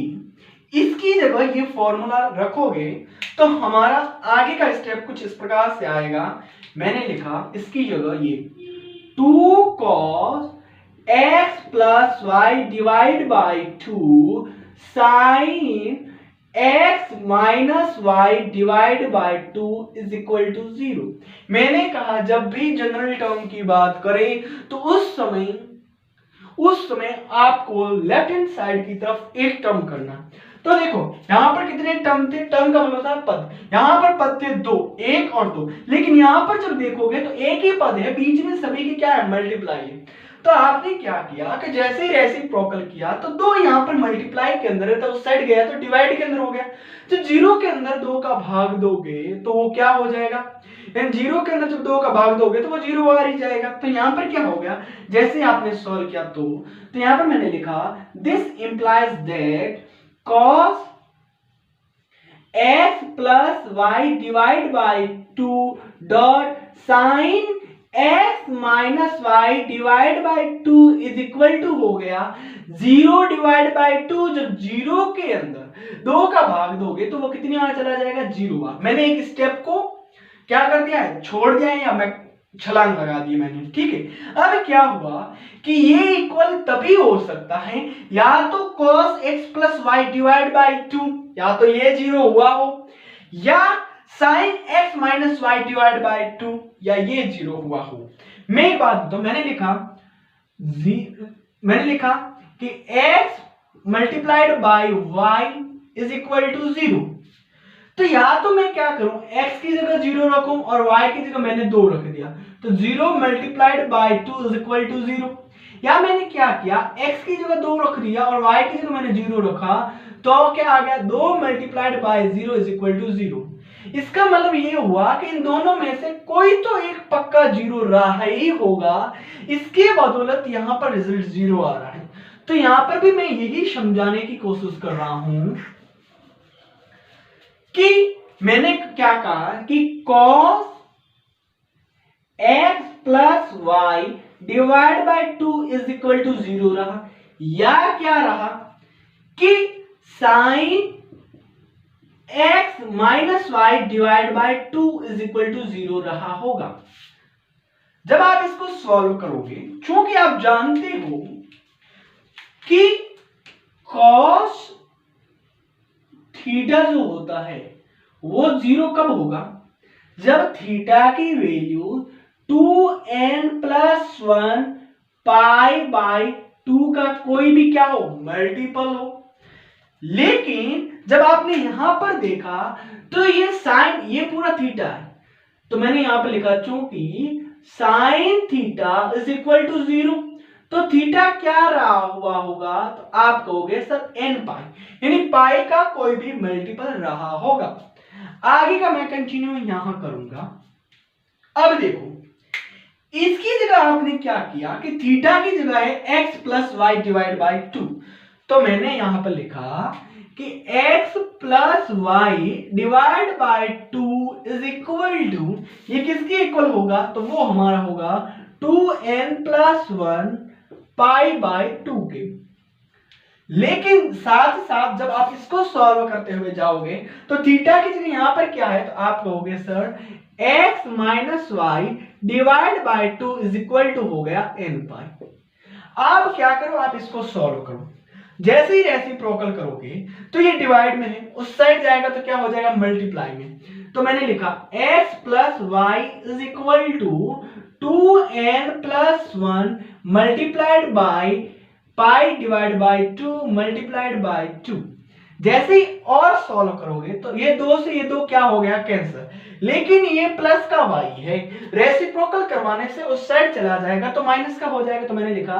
इसकी जगह ये फॉर्मूला रखोगे तो हमारा आगे का स्टेप कुछ इस प्रकार से आएगा। मैंने लिखा इसकी जगह ये 2 cos x plus y divide by 2 sin x minus y divide by 2 is equal to 0। मैंने कहा जब भी जनरल टर्म की बात करें तो उस समय आपको लेफ्ट हैंड साइड की तरफ एक टर्म करना। तो देखो यहां पर कितने टर्म थे, टर्म का मतलब होता है पद, यहां पर पद थे 2, 1 और 2, लेकिन यहां पर जब देखोगे तो एक ही पद है, बीच में सभी की क्या है, मल्टीप्लाई है। तो आपने क्या किया कि जैसे ही रेसिप्रोकल किया तो 2 यहां पर मल्टीप्लाई के अंदर है तो उस साइड गया तो डिवाइड के अंदर हो गया। तो 0 के अंदर 2 का भाग दोगे तो वो क्या हो जाएगा, यानी 0 के अंदर जब 2 का भाग दोगे तो वो 0 बाहर ही जाएगा। तो यहां पर क्या हो गया, जैसे आपने सॉल्व किया तो यहां पर मैंने लिखा this implies that cos x plus y divide by 2 dot sin x minus y divide by 2 is equal to हो गया 0 डिवाइड बाय 2। जब 0 के अंदर 2 का भाग दोगे तो वो कितनी बार चला जाएगा, 0 बार। मैंने एक स्टेप को क्या कर दिया है, छोड़ दिया है, या मैं छलांग लगा दी मैंने, ठीक है। अब क्या हुआ कि ये इक्वल तभी हो सकता है या तो cos x plus Y divide by 2, या तो ये 0 हुआ हो, या sin x minus Y divide by 2, या ये 0 हुआ हो। मैं एक बात बताऊं, मैंने लिखा कि x multiplied by y is equal to 0। तो या तो मैं क्या करूं, x की जगह 0 रखूं और y की जगह मैंने 2 रख दिया, तो 0 multiplied by 2 is equal to 0। या मैंने क्या किया, x की जगह 2 रख दिया और y की जगह मैंने 0 रखा, तो क्या आ गया, 2 multiplied by 0 is equal to 0। इसका मतलब ये हुआ कि इन दोनों में से कोई तो एक पक्का 0 रहा ही होगा, इसके बदौलत यहां पर रिजल्ट 0 आ रहा है। तो यहां पर भी मैं यही समझाने की कोशिश कर रहा हूं कि मैंने क्या कहा कि cos x plus Y divide by 2 is equal to 0 रहा, या क्या रहा कि sin x minus Y divide by 2 is equal to 0 रहा होगा। जब आप इसको सॉल्व करोगे, क्योंकि आप जानते हो कि cos थीटा जो होता है वो 0 कब होगा, जब थीटा की value 2n plus 1 pi by 2 का कोई भी क्या हो, मल्टीपल हो। लेकिन जब आपने यहां पर देखा तो ये साइन, ये पूरा थीटा है, तो मैंने यहां पर लिखा चूंकि sine theta is equal to 0, तो थीटा क्या रहा हुआ होगा, तो आप कहोगे सर n पाई, यानी पाई का कोई भी मल्टीपल रहा होगा। आगे का मैं कंटिन्यू यहां करूंगा। अब देखो, इसकी जगह आपने क्या किया कि थीटा की जगह है x plus Y divide by 2, तो मैंने यहां पर लिखा कि x plus Y divide by 2 is equal to, ये किसके इक्वल होगा, तो वो हमारा होगा 2n प्लस 1 पाई बाई 2 के। लेकिन साथ साथ जब आप इसको सॉल्व करते हुए जाओगे तो थीटा की जगह यहां पर क्या है, तो आप कहोगे sir x minus Y divide by 2 is equal to हो गया n पाई। आप क्या करो, आप इसको सॉल्व करो, जैसे ही रेसिप्रोकल करोगे तो ये डिवाइड में है, उस साइड जाएगा तो क्या हो जाएगा, मल्टीप्लाई में। तो मैंने लिखा x plus y is equal to 2n plus 1 multiplied by pi divide by 2 multiplied by 2। जैसे ही और सॉल्व करोगे तो ये 2 से ये 2 क्या हो गया, कैंसर। लेकिन ये प्लस का y है, रेसिप्रोकल करवाने से उस साइड चला जाएगा तो माइनस का हो जाएगा। तो मैंने लिखा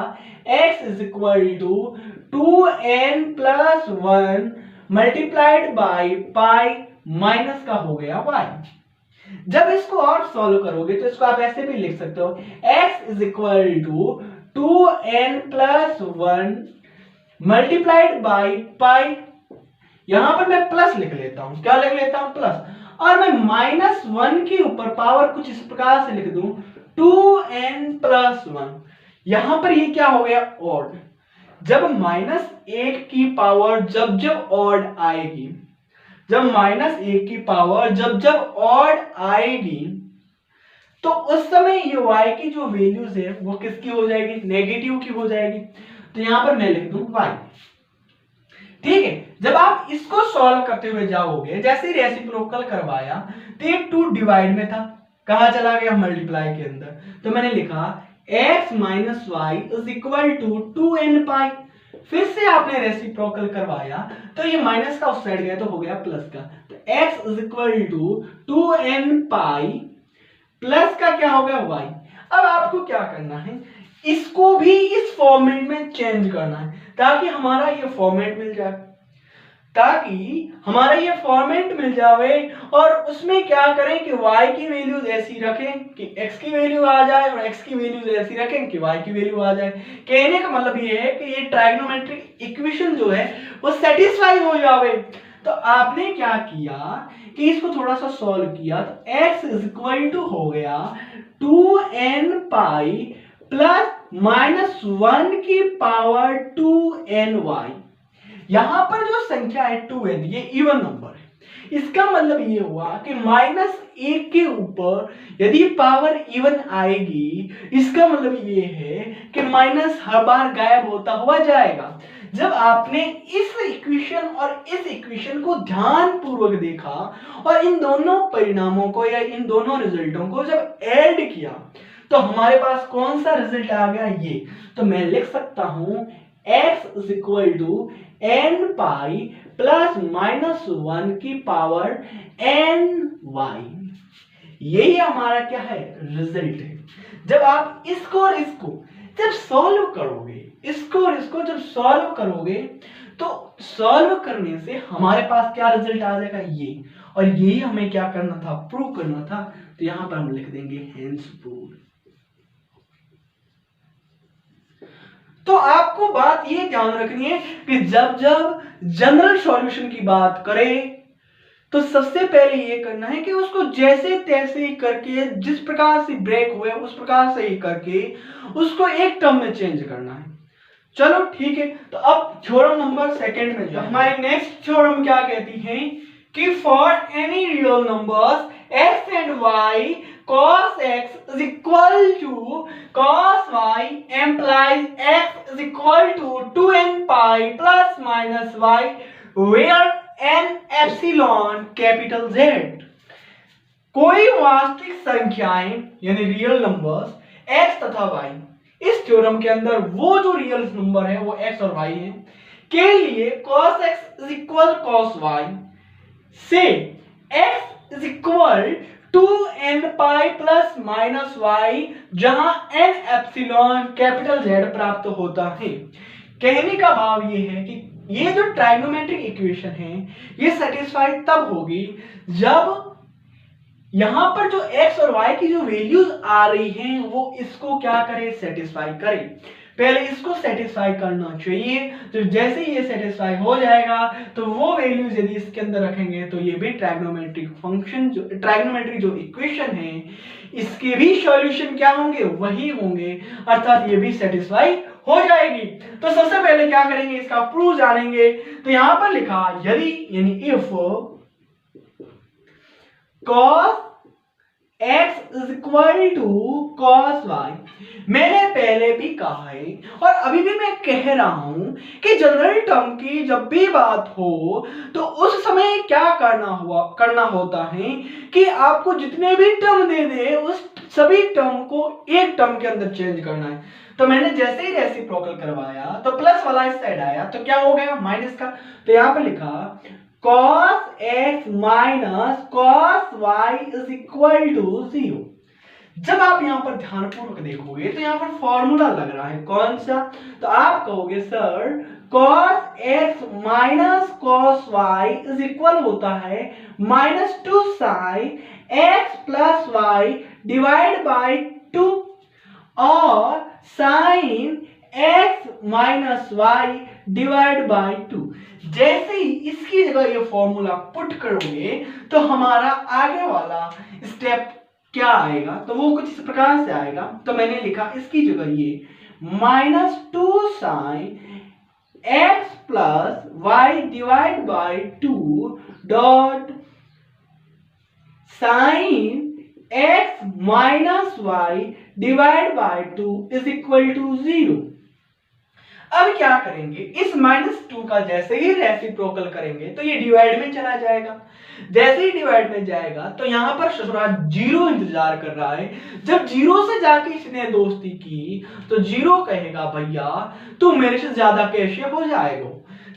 x is equal to 2n plus 1 multiplied by pi minus का हो गया y। जब इसको और सॉल्व करोगे तो इसको आप ऐसे भी लिख सकते हो x is equal to 2n plus 1 multiplied by pi, यहां पर मैं प्लस लिख लेता हूं, क्या लिख लेता हूं, प्लस, और मैं माइनस 1 के ऊपर पावर कुछ इस प्रकार से लिख दूं 2n प्लस 1। यहां पर ये क्या हो गया, ऑड। जब माइनस 1 की पावर जब जब ऑड आएगी, जब माइनस 1 की पावर जब जब ऑड आएगी, तो उस समय ये y की जो वैल्यूज है वो किसकी हो जाएगी, नेगेटिव की हो जाएगी। तो यहां पर मैं लिख दूं y, ठीक है। जब आप इसको सॉल्व करते हुए जाओगे, जैसे ही रेसिप्रोकल करवाया तो ये 2 डिवाइड में था, कहां चला गया, मल्टीप्लाई के अंदर। तो मैंने लिखा x minus Y is equal to 2n pi. फिर से आपने रेसिप्रोकल करवाया तो ये माइनस का उस साइड गया तो हो गया प्लस का, तो x is equal to 2n pi plus का क्या हो गया y। अब आपको क्या करना है, इसको भी इस फॉर्मेट में चेंज करना है ताकि हमारा ये फॉर्मेट मिल जाए, और उसमें क्या करें कि y की वैल्यूज ऐसी रखें कि x की वैल्यू आ जाए और x की वैल्यूज ऐसी रखें कि y की वैल्यू आ जाए। कहने का मतलब ये है कि ये ट्राइगोनोमेट्रिक इक्वेशन जो है वो सेटिस्फाई हो जाए। तो आपने क्या किया कि इसको थोड़ा सा सॉल्व किया, तो x इज इक्वल टू हो गया 2n पाई प्लस माइनस 1 की पावर 2ny। यहाँ पर जो संख्या है 2n ये इवन नंबर है, इसका मतलब ये हुआ कि -1 के ऊपर यदि पावर इवन आएगी, इसका मतलब ये है कि माइनस हर बार गायब होता हुआ जाएगा। जब आपने इस इक्वेशन और इस इक्वेशन को ध्यान पूर्वक देखा और इन दोनों परिणामों को या इन दोनों रिजल्टों को जब ऐड किया तो हमारे पास कौन सा रिजल्ट आ गया, ये। तो मैं लिख सकता हूं x is equal to n pi plus -1 की पावर n y। यही हमारा क्या है, रिजल्ट है। जब आप इसको और इसको जब सॉल्व करोगे, इसको और इसको जब सॉल्व करोगे तो सॉल्व करने से हमारे पास क्या रिजल्ट आ जाएगा, ये। और यही हमें क्या करना था, प्रूव करना था। तो यहां पर हम लिख देंगे हेंस प्रूव्ड। तो आपको बात ये ध्यान रखनी है कि जब जब जनरल सॉल्यूशन की बात करें तो सबसे पहले ये करना है कि उसको जैसे तैसे ही करके, जिस प्रकार से ब्रेक हुए उस प्रकार से ही करके उसको एक टर्म में चेंज करना है। चलो ठीक है, तो अब थ्योरम नंबर सेकंड में हमारी नेक्स्ट थ्योरम क्या कहती है कि for any real numbers x and y cos x is equal to cos y implies x is equal to 2n pi plus minus y where n epsilon capital Z। कोई वास्तविक संख्याएं यानी real numbers x तथा y, इस theorem के अंदर वो जो रियल नंबर है वो x और y है, के लिए cos x is equal cos y से x is equal to n pi plus minus y जहां n एप्सिलॉन कैपिटल Z प्राप्त होता है। कहने का भाव ये है कि ये जो ट्राइगोनोमेट्रिक इक्वेशन है ये सेटिस्फाई तब होगी जब यहां पर जो x और y की जो वैल्यूज आ रही हैं वो इसको क्या करे, सेटिस्फाई करे। पहले इसको सेटिस्फाई करना चाहिए, तो जैसे ही ये सेटिस्फाई हो जाएगा तो वो वैल्यूज यदि इसके अंदर रखेंगे तो ये भी ट्राइगोनोमेट्रिक फंक्शन जो ट्राइगोनोमेट्रिक जो इक्वेशन है इसके भी सॉल्यूशन क्या होंगे, वही होंगे, अर्थात ये भी सेटिस्फाई हो जाएगी। तो सबसे पहले क्या करेंगे, इसका प्रूफ जानेंगे। तो यहां पर लिखा यदि यानी if cos x is equal to cos y, मैंने पहले भी कहा है और अभी भी मैं कह रहा हूं कि जनरल टर्म की जब भी बात हो तो उस समय क्या करना होता है कि आपको जितने भी टर्म दे दे उस सभी टर्म को एक टर्म के अंदर चेंज करना है। तो मैंने जैसे ही रेसिप्रोकल करवाया तो प्लस वाला इस साइड आया तो क्या हो गया, माइनस का। तो यहां पर लिखा cos x minus cos y is equal to 0। जब आप यहां पर ध्यानपूर्वक देखोगे तो यहां पर फॉर्मूला लग रहा है कौन सा, तो आप कहोगे sir cos x minus cos y is equal होता है -2 sin x plus y divide by 2 और sin x minus y divide by 2। जैसे ही इसकी जगह ये फॉर्मूला पुट करोगे तो हमारा आगे वाला स्टेप क्या आएगा, तो वो कुछ इस प्रकार से आएगा। तो मैंने लिखा इसकी जगह ये -2 sin x plus y divide by 2 dot sin x minus y divide by 2 is equal to 0। अब क्या करेंगे, इस -2 का जैसे ही रेसिप्रोकल करेंगे तो ये डिवाइड में चला जाएगा। जैसे ही डिवाइड में जाएगा तो यहां पर ससुरा 0 इंतजार कर रहा है। जब 0 से जाके इसने दोस्ती की तो 0 कहेगा भैया तू मेरे से ज्यादा कैसे हो जाएगा।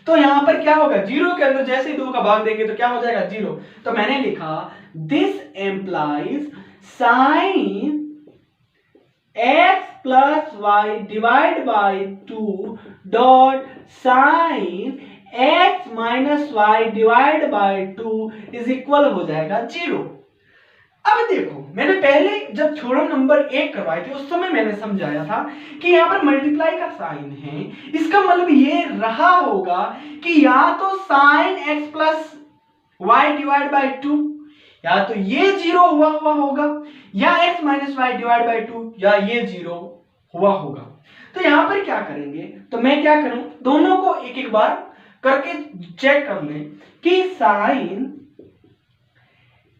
तो यहां पर क्या होगा, 0 के अंदर जैसे ही 2 का भाग देंगे तो क्या हो जाएगा, 0। तो मैंने लिखा this implies sine x plus y divide by 2 dot sin x minus y divide by 2 is equal हो जाएगा 0। अब देखो मैंने पहले जब थ्योरम नंबर 1 करवाए थे उस समय मैंने समझाया था कि यहाँ पर मल्टीप्लाई का साइन है, इसका मतलब ये रहा होगा कि या तो sine x plus Y divide by 2 या तो ये 0 हुआ होगा या x minus Y divide by 2 या ये 0 हुआ होगा। तो यहां पर क्या करेंगे, तो मैं क्या करूं, दोनों को एक एक बार करके चेक कर लें कि sine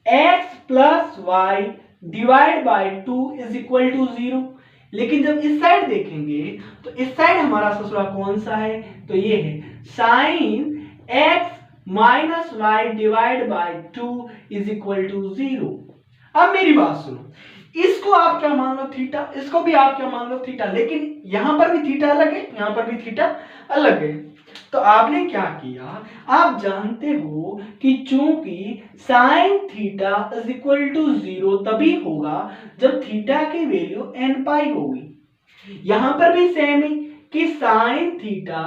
x plus Y divide by 2 is equal to 0। लेकिन जब इस साइड देखेंगे तो इस साइड हमारा ससुरा कौन सा है, तो ये है sine x minus Y divide by 2 is equal to 0। अब मेरी बात सुनो, इसको आप क्या मान लो थीटा, इसको भी आप क्या मान लो थीटा, लेकिन यहां पर भी थीटा अलग है, यहां पर भी थीटा अलग है। तो आपने क्या किया, आप जानते हो कि चूंकि sine theta is equal to 0 तभी होगा जब थीटा की वैल्यू n पाई होगी। यहां पर भी सेम है कि साइन थीटा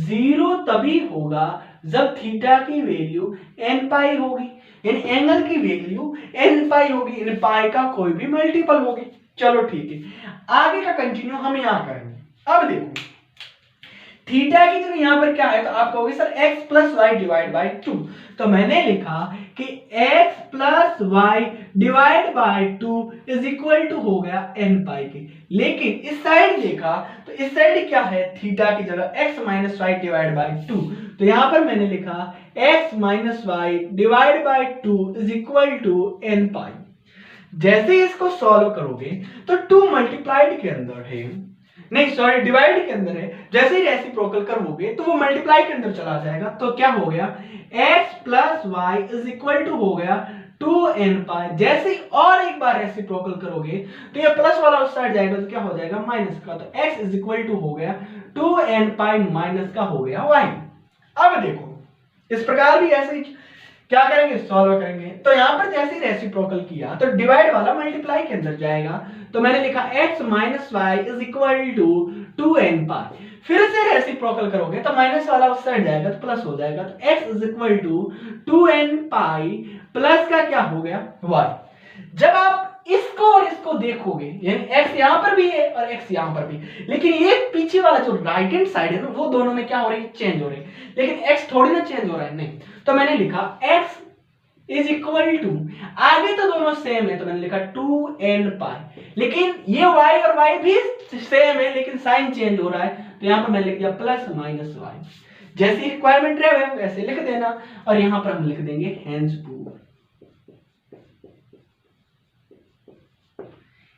0 तभी होगा जब थीटा की वैल्यू n पाई होगी, यानी एंगल की वैल्यू n पाई होगी, इन पाई का कोई भी मल्टीपल होगी। चलो ठीक है, आगे का कंटिन्यू हम यहां करेंगे। अब देखो थीटा की जगह यहां पर क्या है, तो आप कहोगे sir x plus Y divide by 2, तो मैंने लिखा कि x plus Y divide by 2 is equal to हो गया n पाई के। लेकिन इस साइड देखा तो इस साइड क्या है, थीटा की जगह x minus Y divide by 2, तो यहां पर मैंने लिखा x minus Y divide by 2 is equal to n pi. जैसे ही इसको सॉल्व करोगे तो 2 मल्टीप्लाइड के अंदर है, नहीं सॉरी डिवाइड के अंदर है, जैसे ही रेसिप्रोकल करोगे तो वो मल्टीप्लाई के अंदर चला जाएगा। तो क्या हो गया, x plus y is equal to हो गया 2n पाई। जैसे ही और एक बार रेसिप्रोकल करोगे तो ये प्लस वाला उस साइड जाएगा तो क्या हो जाएगा माइनस का, तो x इज इक्वल टू हो गया 2n पाई माइनस का हो गया y। अब देखो इस प्रकार भी ऐसे ही क्या करेंगे, सॉल्व करेंगे। तो यहां पर जैसे ही रेसिप्रोकल किया तो डिवाइड वाला मल्टीप्लाई के अंदर जाएगा, तो मैंने लिखा x minus Y is equal to 2n pi. फिर से रेसिप्रोकल करोगे तो माइनस वाला उस साइड जाएगा तो प्लस हो जाएगा, तो x is equal to 2n pi plus का क्या हो गया y। जब आप इसको और इसको देखोगे, यानी x यहां पर भी है और x यहां पर भी, लेकिन ये पीछे वाला जो राइट हैंड साइड है ना, वो दोनों में क्या हो रही है, चेंज हो रही है, लेकिन x थोड़ी ना चेंज हो रहा है, नहीं। तो मैंने लिखा x इज इक्वल टू, आगे तो दोनों सेम है तो मैंने लिखा 2n पाई, लेकिन ये y और y भी सेम है लेकिन साइन चेंज हो रहा है, तो यहां पर मैंने लिख दिया प्लस माइनस y। जैसी रिक्वायरमेंट रहे वैसे लिख देना, और यहां पर हम लिख देंगे हेंस प्रूव।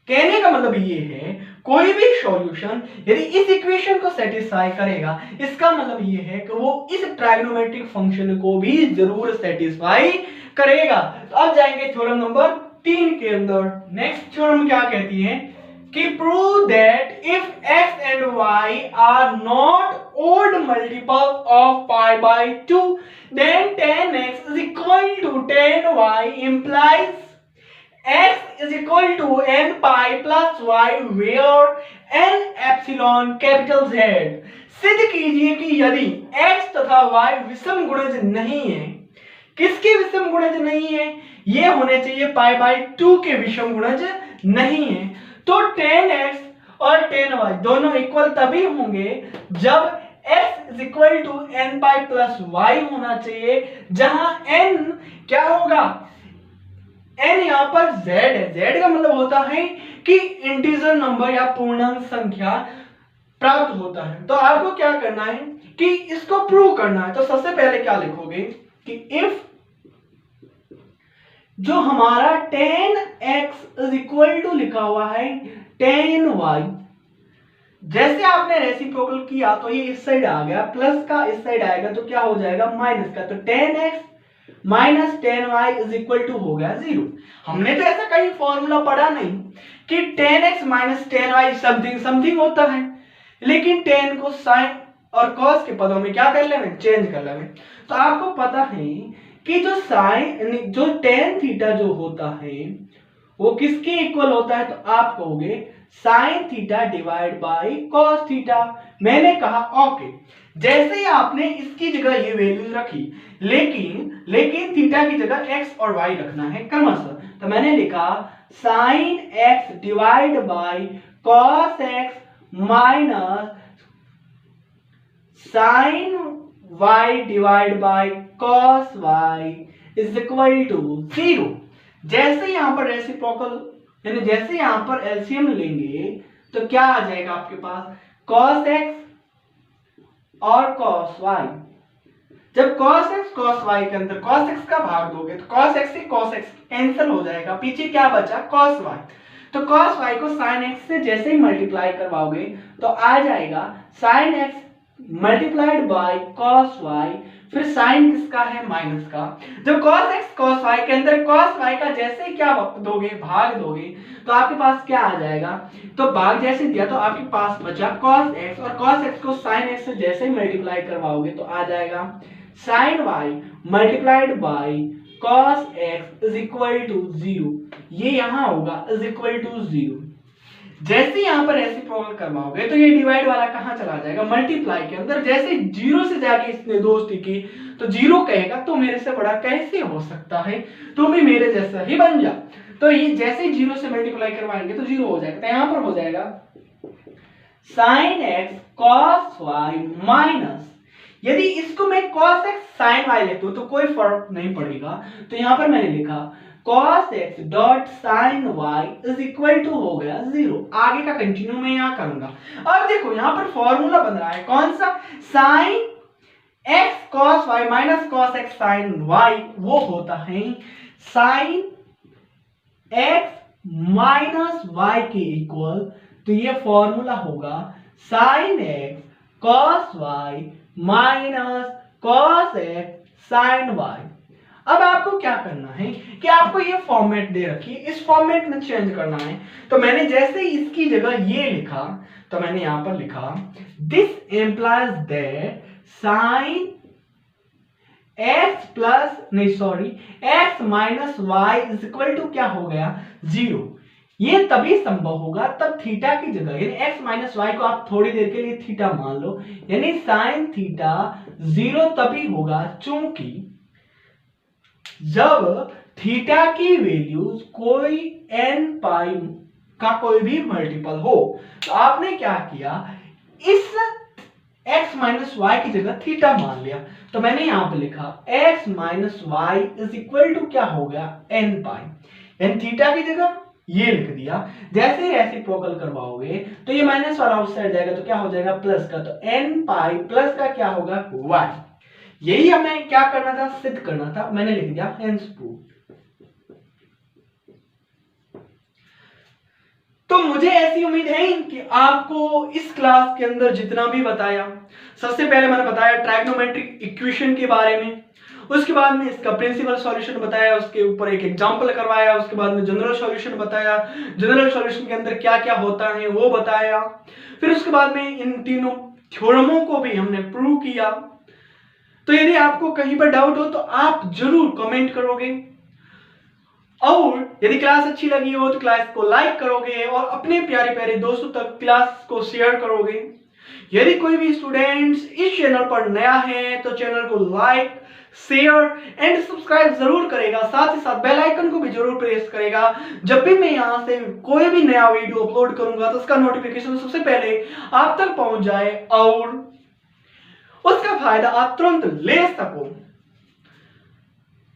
कहने का मतलब ये है कोई भी सॉल्यूशन यदि इस इक्वेशन को सेटिस्फाई करेगा, इसका मतलब ये है कि वो इस ट्राइगोनोमेट्रिक फंक्शन को भी जरूर सेटिस्फाई करेगा। तो अब जाएंगे थ्योरम नंबर 3 के अंदर। नेक्स्ट थ्योरम क्या कहती है कि prove that if x and y are not odd multiple of pi by 2 then tan x is equal to tan y implies x is equal to n pi plus y where n epsilon capital Z। सिद्ध कीजिए कि यदि x तथा y विषम गुणज नहीं है, किसके विषम गुणज नहीं है, ये होने चाहिए पाई बाई 2 के विषम गुणज नहीं है, तो tan x और tan y दोनों इक्वल तभी होंगे जब x is equal to n pi plus y होना चाहिए, जहां n क्या होगा, n यहां पर z है, z का मतलब होता है कि इंटीजर नंबर या पूर्णांक संख्या प्राप्त होता है। तो आपको क्या करना है कि इसको प्रूव करना है। तो सबसे पहले क्या लिखोगे कि इफ जो हमारा tan x is equal to लिखा हुआ है tan y, जैसे आपने रेसिप्रोकल किया तो ये इस साइड आ गया, प्लस का इस साइड आएगा तो क्या हो जाएगा माइनस का, तो tan x minus tan y is equal to हो गया 0। हमने तो ऐसा कहीं फॉर्मूला पढ़ा नहीं कि tan x minus tan y something something होता है, लेकिन tan को sin और cos के पदों में क्या कर लेंगे, चेंज कर लेंगे। तो आपको पता है कि जो sin जो tan थीटा जो होता है वो किसके इक्वल होता है, तो आप कहोगे sin theta divide by cos theta. मैंने कहा ओके, जैसे ही आपने इसकी जगह ये वैल्यूज रखी, लेकिन थीटा की जगह x और y रखना है क्रमशः, तो मैंने लिखा sin x divide by cos x minus sin y divide by cos y is equal to 0। जैसे यहां पर रेसिप्रोकल यानी जैसे यहां पर एलसीएम लेंगे तो क्या आ जाएगा आपके पास, cos x और cos y जब cos x cos y के अंदर cos x का भाग दोगे तो cos x से cos x कैंसिल हो जाएगा, पीछे क्या बचा cos y। तो cos y को sin x से जैसे ही मल्टीप्लाई करवाओगे तो आ जाएगा sin x multiplied by cos y, फिर sin किसका है माइनस का। जब cos x cos y के अंदर cos y का जैसे ही क्या दोगे भाग दोगे तो आपके पास क्या आ जाएगा, तो भाग जैसे दिया तो आपके पास बचा cos x, और cos x को sin x से जैसे ही मल्टीप्लाई करवाओगे तो आ जाएगा sin y multiplied by cos x is equal to 0। ये यहां होगा इज इक्वल टू 0। जैसे यहां पर रेसिप्रोकल करवाओगे तो ये डिवाइड वाला कहां चला जाएगा, मल्टीप्लाई के अंदर। जैसे 0 से जाके इसने दोस्ती की तो 0 कहेगा तो मेरे से बड़ा कैसे हो सकता है, तो भी मेरे जैसा ही बन जा। तो ये जैसे 0 से मल्टीप्लाई करवाएंगे तो 0 हो जाएगा। तो यहां पर हो जाएगा sin x cos y minus, यदि इसको मैं cos x sin y लेता हूं तो कोई फर्क नहीं पड़ेगा, तो यहां पर मैंने लिखा cos x dot sin y is equal to हो गया 0। आगे का कंटिन्यू मैं यहां करूंगा। अब देखो यहां पर फॉर्मूला बन रहा है कौन सा, sin x cos y minus cos x sin y, वो होता है sin x माइनस y के इक्वल। तो ये फॉर्मूला होगा sin x cos y minus cos x sin y। अब आपको क्या करना है कि आपको ये फॉर्मेट दे रखी है, इस फॉर्मेट में चेंज करना है। तो मैंने जैसे इसकी जगह ये लिखा तो मैंने यहां पर लिखा this implies that sin x plus नहीं sorry x minus Y is equal to क्या हो गया 0। ये तभी संभव होगा तब थीटा की जगह यानी x माइनस वाई को आप थोड़ी देर के लिए थीटा मान लो, यानी sin थीटा 0 तभी होगा चूंकि जब थीटा की वैल्यूज कोई n पाई का कोई भी मल्टीपल हो। तो आपने क्या किया, इस x माइनस वाई की जगह थीटा मान लिया। तो मैंने यहां पे लिखा x minus Y is equal to क्या हो गया n पाई, यानी थीटा की जगह ये लिख दिया। जैसे ही रेसिप्रोकल करवाओगे तो ये माइनस वाला उस साइड जाएगा तो क्या हो जाएगा प्लस का, तो n पाई प्लस का क्या होगा y। यही हमें क्या करना था, सिद्ध करना था, मैंने लिख दिया हेंस प्रूव्ड। तो मुझे ऐसी उम्मीद है कि आपको इस क्लास के अंदर जितना भी बताया, सबसे पहले मैंने बताया ट्राइगोनोमेट्रिक इक्वेशन के बारे में, उसके बाद में इसका प्रिंसिपल सॉल्यूशन बताया, उसके ऊपर एक एग्जांपल करवाया, उसके बाद में जनरल सॉल्यूशन बताया, जनरल सॉल्यूशन के अंदर क्या क्या होता है वो बताया, फिर उसके बाद में इन तीनों थ्योरमों को भी हमने प्रूव किया। तो यदि आपको कहीं पर डाउट हो तो आप जरूर कमेंट करोगे, और यदि क्लास अच्छी लगी हो तो क्लास को लाइक करोगे और अपने प्यारे प्यारे दोस्तों तक क्लास को शेयर करोगे। यदि कोई भी स्टूडेंट्स इस चैनल पर नया है तो चैनल को लाइक शेयर एंड सब्सक्राइब जरूर करेगा, साथ ही साथ बेल आइकन को भी जरूर प्रेस करेगा। जब भी मैं यहां से कोई भी नया वीडियो अपलोड करूंगा तो उसका नोटिफिकेशन सबसे पहले आप तक पहुंच जाए और उसका फायदा आप तुरंत ले सको।